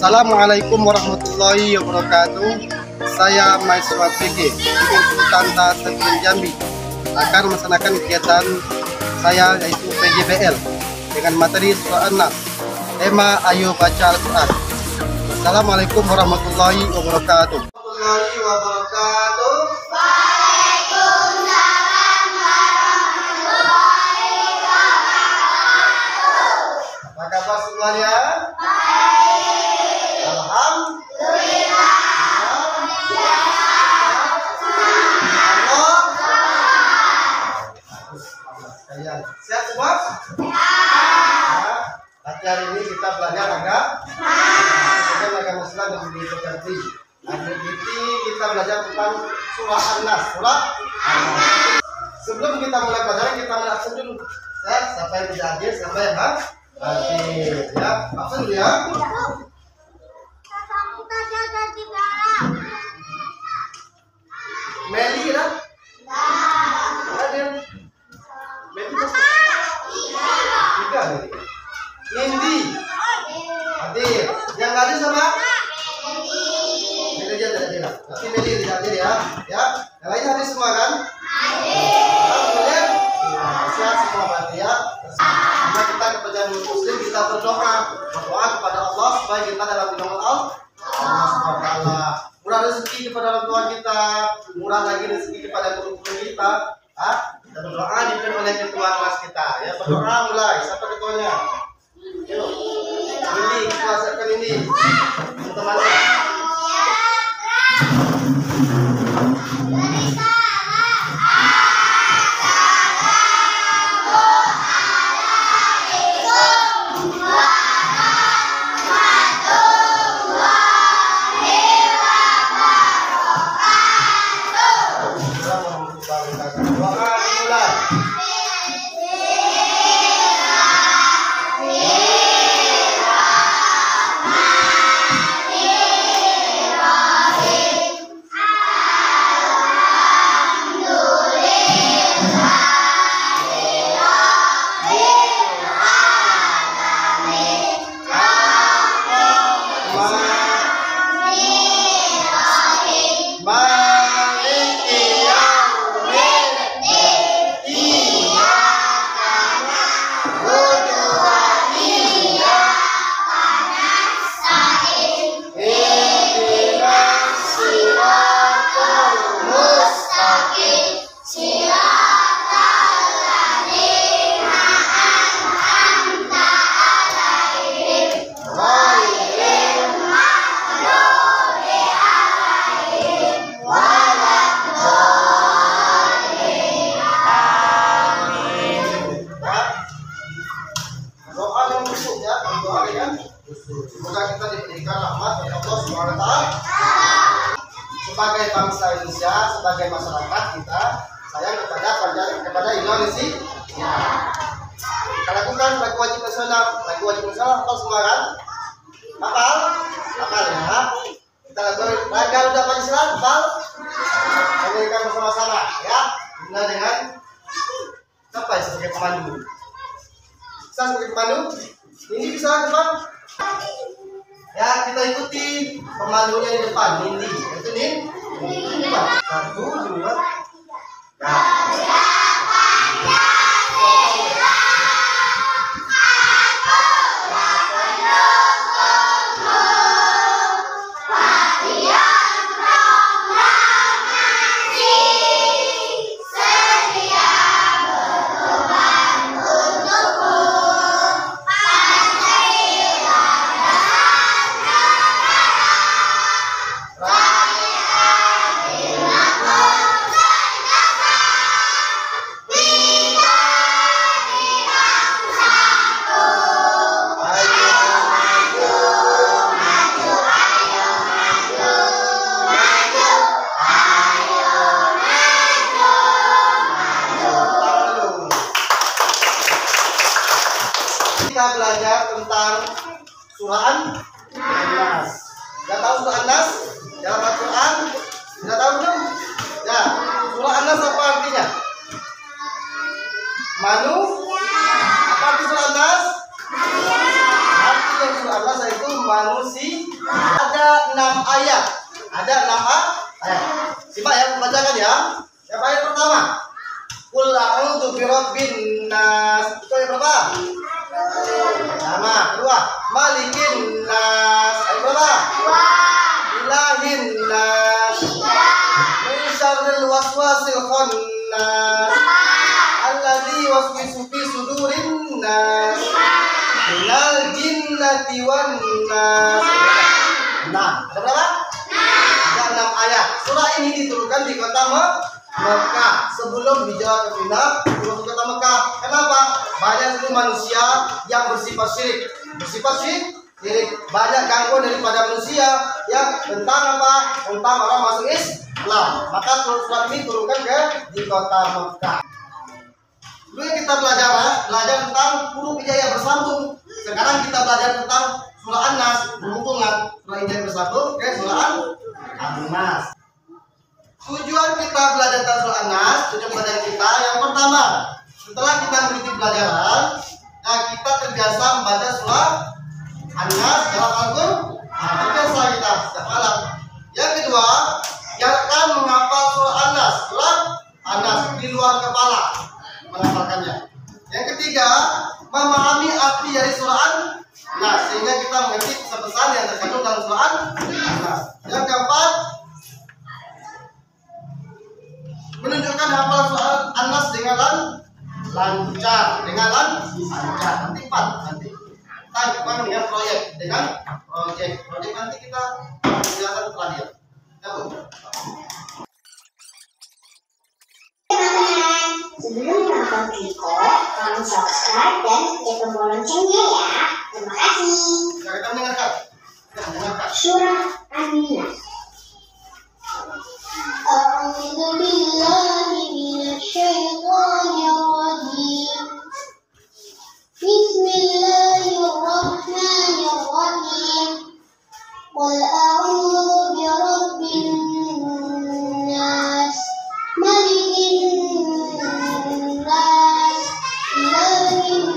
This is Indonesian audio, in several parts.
Assalamualaikum warahmatullahi wabarakatuh. Saya mahasiswa PG Tanta Sekjen Jambi akan melaksanakan kegiatan saya yaitu PGBL dengan materi surah An-Nas. Tema ayo baca Al-Quran. Assalamualaikum warahmatullahi wabarakatuh. Apa kabar semuanya? Siap semua? Nanti hari ini kita belajar agama Islam dan budaya ganti. Hari ini kita belajar tentang surah An-Nas. Sebelum kita mulai pelajaran, kita absen dulu. Ya, siapa yang tidak hadir, siapa yang hadir. Ya, absen dulu ya. Meli kan? Hadir. Nindi hadir. Yang hadir sama Meli tidak hadir. Tapi Meli tidak hadir ya. Ya. Yang lain hadir semua kan? Hadir. Sehat semua berarti ya. Karena kita kepada muslim kita berdoa kepada Allah supaya kita dalam lindungan Allah Subhanahu wa taala. Murah rezeki kepada orang tua kita, murah lagi rezeki kepada guru-guru kita. Kita berdoa dipimpin oleh ketua kelas kita ya. Berdoa mulai. Siapa ketuanya? Yuk. Ini ketua siapkan ini. Teman-teman. Semoga kita diberikan rahmat dari Allah Subhanahu wa taala. Sebagai bangsa Indonesia, sebagai masyarakat kita sayang kepada Indonesia. Kita lakukan lagu wajib nasional, hafal semua kan? Hafal ya. Kita lakukan lagu udah Pancasila, hafal. Kita bersama-sama ya. Dimulai dengan siapa yang sebagai pemandu? Saya sebagai pemandu. Ini bisa depan. Ya, kita ikuti pemandunya di depan. Nindi. Itu Nindi. 1, 2. Kita belajar tentang surah An-Nas. Sudah tahu surah An-Nas? Dalam Al-Quran? Sudah tahu belum? Ya, surah An-Nas apa artinya? Apa arti surah An-Nas? Arti dari surah An-Nas itu manusia. ayat. Ada 6 ayat. Simak ya, bacakan ya. Yang ayat pertama. Qul a'udzu birabbin nas. Itu ayat berapa? Pertama. Kedua, malikin nas. Ayat berapa? Ilahin nas. Min syarril waswasil khannas. Alladzi yuwaswisu fi sudurin nas. Minal jinnati wan nas. Nah, ada berapa? Ada 6 ayat. Surah ini diturunkan di kota Mekah sebelum hijrah ke Madinah, di kota Mekah. Kenapa? Banyak sekali manusia yang bersifat syirik. Banyak gangguan daripada manusia ya tentang apa? Tentang orang masuk Islam. Maka surat ini turunkan di kota Mekah. Dulu kita belajar tentang huruf hijaiyah bersambung. Sekarang kita belajar tentang surah An-Nas berhubungan surah hijaiyah bersambung ke surah An-Nas. Tujuan kita belajar tentang surah An-Nas, tujuan belajar kita yang pertama, setelah kita mengikuti pelajaran, kita terbiasa membaca surah An-Nas dalam Al-Qur'an. Terbiasa kita setiap malam. Yang kedua, biarkan menghafal surah An-Nas di luar kepala, menghafalkannya. Yang ketiga, memahami arti dari surah An-Nas sehingga kita mengerti pesan-pesan yang terkandung dalam surah An-Nas. Yang keempat, menunjukkan hafalan surah An-Nas dengan lancar. Nanti 4 nanti. Kita dengan proyek nanti kita jelaskan terakhir. Sebelum menonton video, tolong subscribe dan klik tombol loncengnya ya. Terima kasih. Kita mendengarkan. Surah An-Nas. A'udzu billahi minasyaitonir rajim. Bismillahirrahmanirrahim. Qul a'udzu birabbin nas, malikin nas, ilahin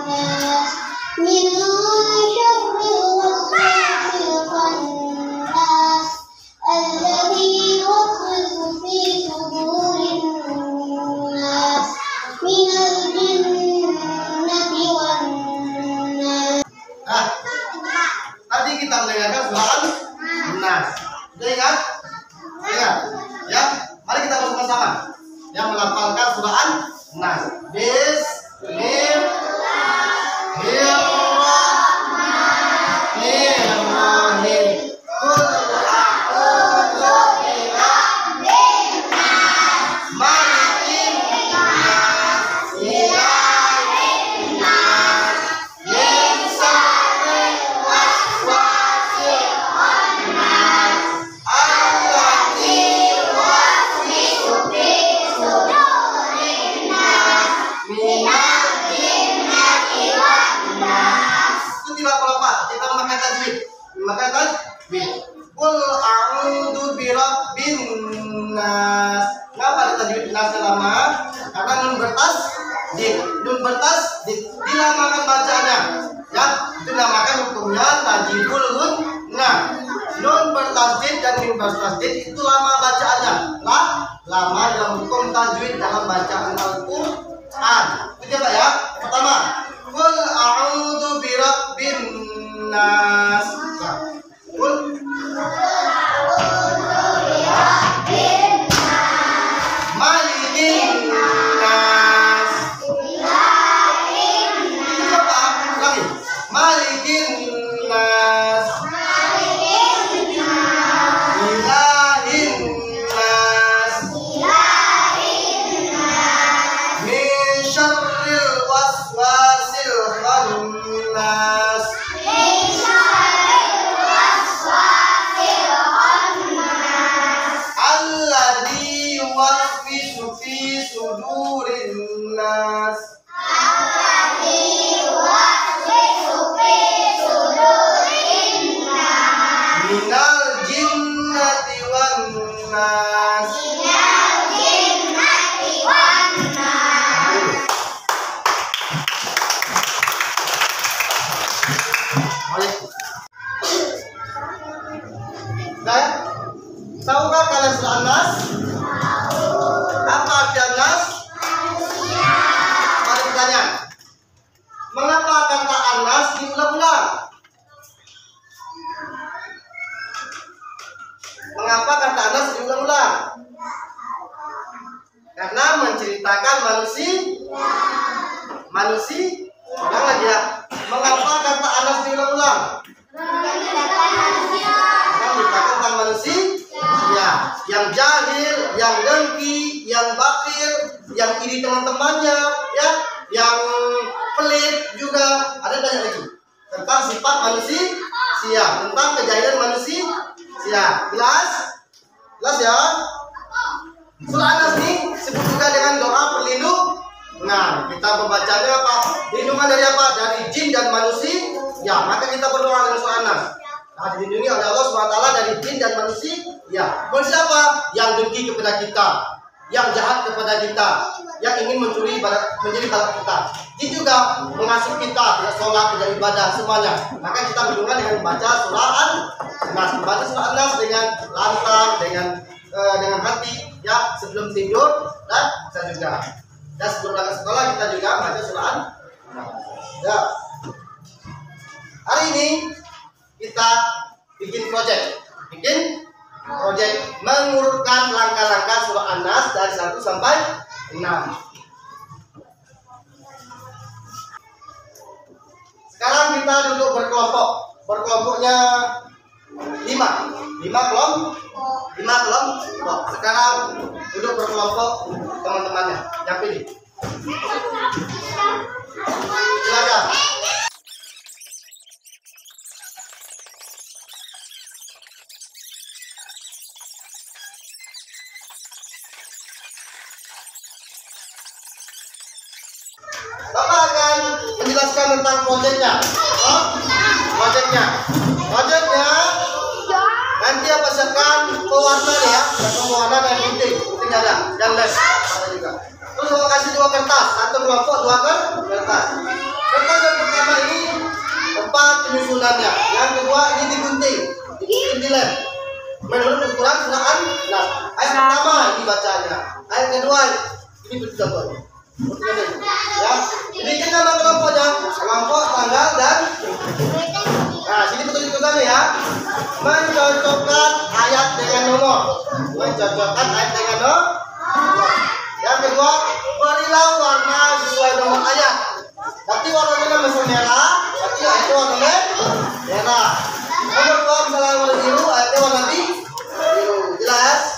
nas, min syarril waswasil khannas, alladzi yuwaswisu fi sudurin nas, minal jinnati wan nas. Tadi kita mendengarkan surah An-Nas. Sudah ingat? Ingat? Ya. Mari kita bersama-sama yang melafalkan surah An-Nas. Bismillahirrahmanirrahim. Qul a'udzu birabbin nas, malikin nas, ilahin nas, min syarril waswasil khannas, alladzi yuwaswisu fi sudurin nas, minal jinnati wan nas. Itu tidak apa-apa, kita memakai tajwid. Qul a'udzu birabbin nas. Kenapa ada tajwid nasnya lama? Karena nun bertasdid dilamakan bacaannya. Ya, itu dinamakan hukumnya tajwidul gunnah. Nun bertasdid dan mim bertasdid itu lama bacaannya. Lama dalam hukum tajwid dalam bacaan Al-Qur'an. Itu coba ya. Pertama, qul a'udzu birabbin nas. Qul malikin nas. Coba lagi. Malikin nas. Ilahin nas. Min syarril waswasil khannas. Alladzi yuwaswisu fi sudurin nas. Minal jinnati wan nas. Boleh. pertanyaan. Mengapa kata Anas diulang-ulang? Mengapa kata Anas diulang-ulang? Karena menceritakan manusia. Ulang lagi ya. Mengapa kata Anas diulang-ulang? Karena menceritakan tentang manusia. Ya, yang jahil, yang dengki, yang bakir, yang iri teman-temannya, ya, yang pelit juga. Ada banyak lagi tentang sifat manusia, tentang kejahilan manusia. Jelas ya. Surah Anas ini disebut juga dengan doa perlindungan. Kita membacanya apa? Perlindungan dari apa? Dari jin dan manusia. Ya, maka kita berdoa dengan surah Anas. Nah, dilindungi oleh Allah SWT dari jin dan manusia. Ya, manusia apa? Yang dengki kepada kita, yang jahat kepada kita, yang ingin menjadi badak kita. Jin juga mengasuh kita, tidak sholat, tidak ibadah, semuanya. Maka kita berdoa dengan membaca surah An-Nas, membaca surah An-Nas dengan lantang, dengan hati, ya, sebelum tidur dan bisa juga. Dan sebelum berangkat sekolah kita juga baca surah An-Nas. Ya. Hari ini kita bikin project mengurutkan langkah-langkah surah An-Nas dari 1 sampai 6. Sekarang kita duduk berkelompok. Berkelompoknya 5 kelompok. Sekarang duduk berkelompok teman-temannya. Yang pilih. Silakan. Bapak akan menjelaskan tentang proyeknya. Proyeknya nanti apa siapkan pewarna ya, pewarna dan gunting ada dan lem ada juga. Terus saya kasih 2 kertas, satu kelompok 2 kertas. Kertas yang pertama ini tempat penyusunannya, yang kedua ini digunting di lem. Menurut ukuran surah An-Nas. Ayat pertama ini bacanya, ayat kedua ini berjabut. Ya, bikin nama kelompoknya, kelompok, tanggal dan. Nah, sini petunjuk pertama ya. Mencocokkan ayat dengan nomor. Yang kedua, berilah warna sesuai nomor ayat. Berarti warnanya misalnya merah, berarti ayatnya warna merah. Nomor 2 misalnya warna biru, ayatnya warna biru. Jelas?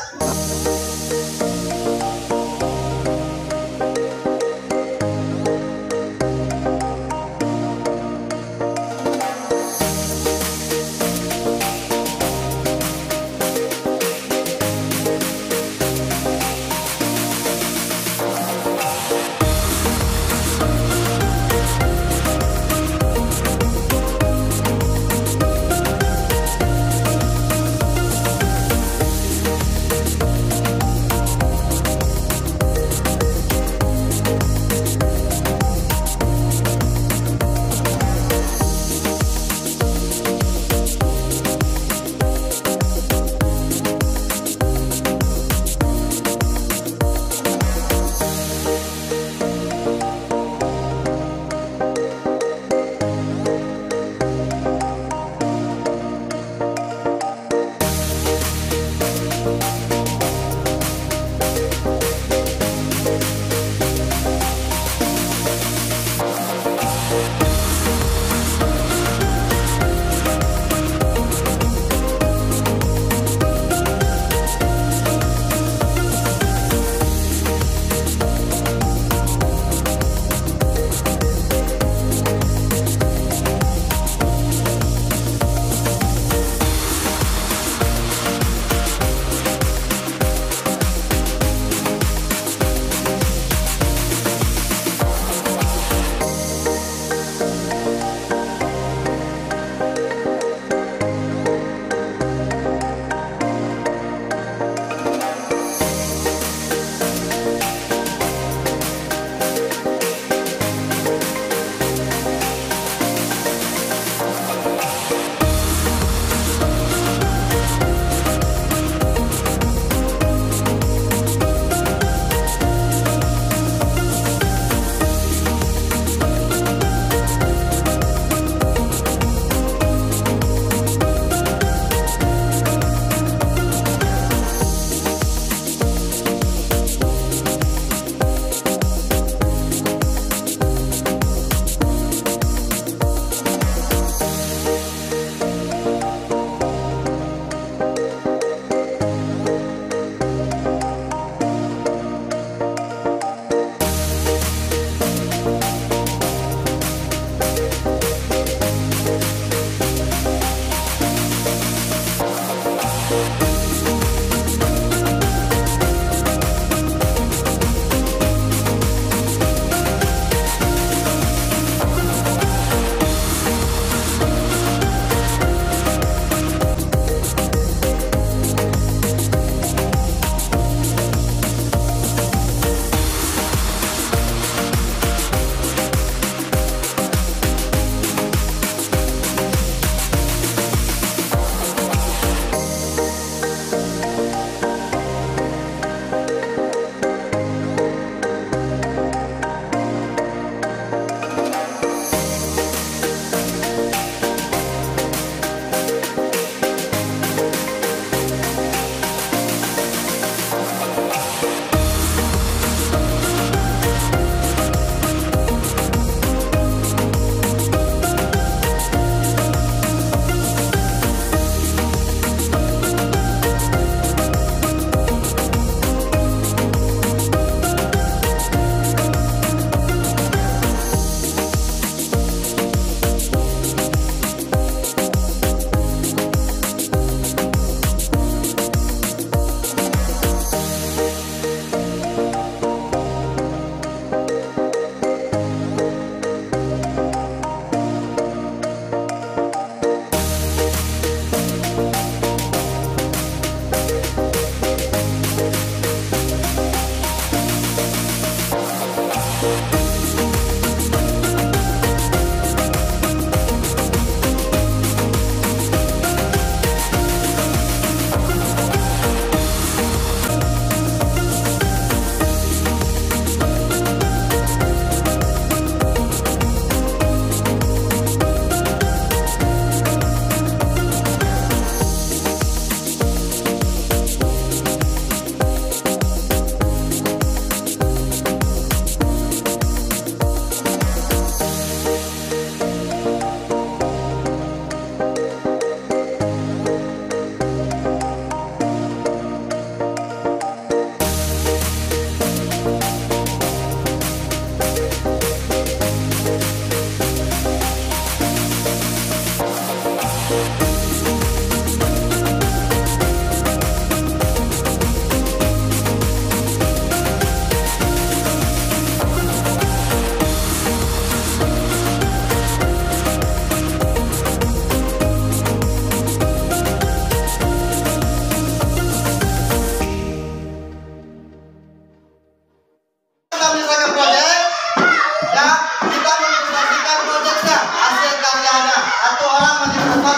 Ya, kita menginformasikan proyeknya, hasil karyanya. Satu orang maju ke depan,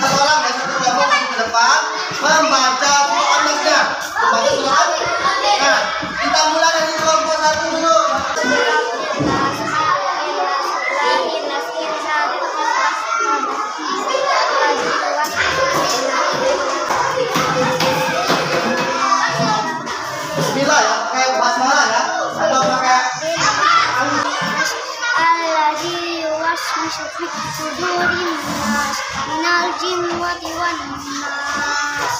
satu orang dan satu kelompok maju ke depan membaca surah An-Nasnya. Membaca surah An-Nas. Nah, kita mulai dari kelompok satu dulu. Bismillah ya, kayak basmalah ya, atau pakai Alladzi yuwaswisu fi sudurin nas minal jinnati wan nas.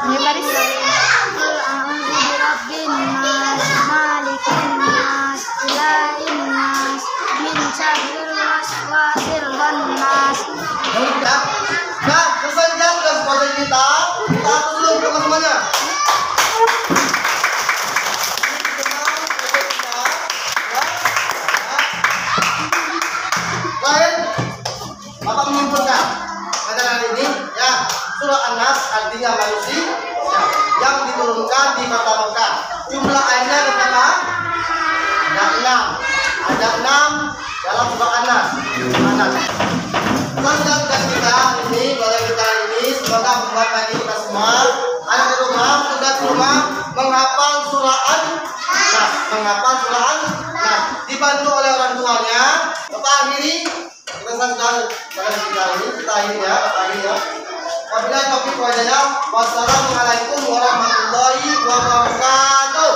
Ini baris. Qul a'udzu birabbin nas, malikin nas, ilahin nas, min syarril waswasil khannas. ya. Nah, selesai kan tugas project kita atur dulu teman-temannya. Lain, Bapak menyimpulkan pada hari ini ya, surah An-Nas artinya manusia ya, yang diturunkan di kota Mekah. Jumlah ayatnya berapa? Ada 6 dalam surah An-Nas. Tugas kita ini, pelajaran kita ini semoga membuat bagi kita semua anak di rumah, tugas di rumah menghafal surah An-Nas, dibantu oleh orang tuanya. Bapak akhiri, kita sudah kita akhiri ya. Wabillahi taufiq wal hidayah. Wassalamualaikum warahmatullahi wabarakatuh.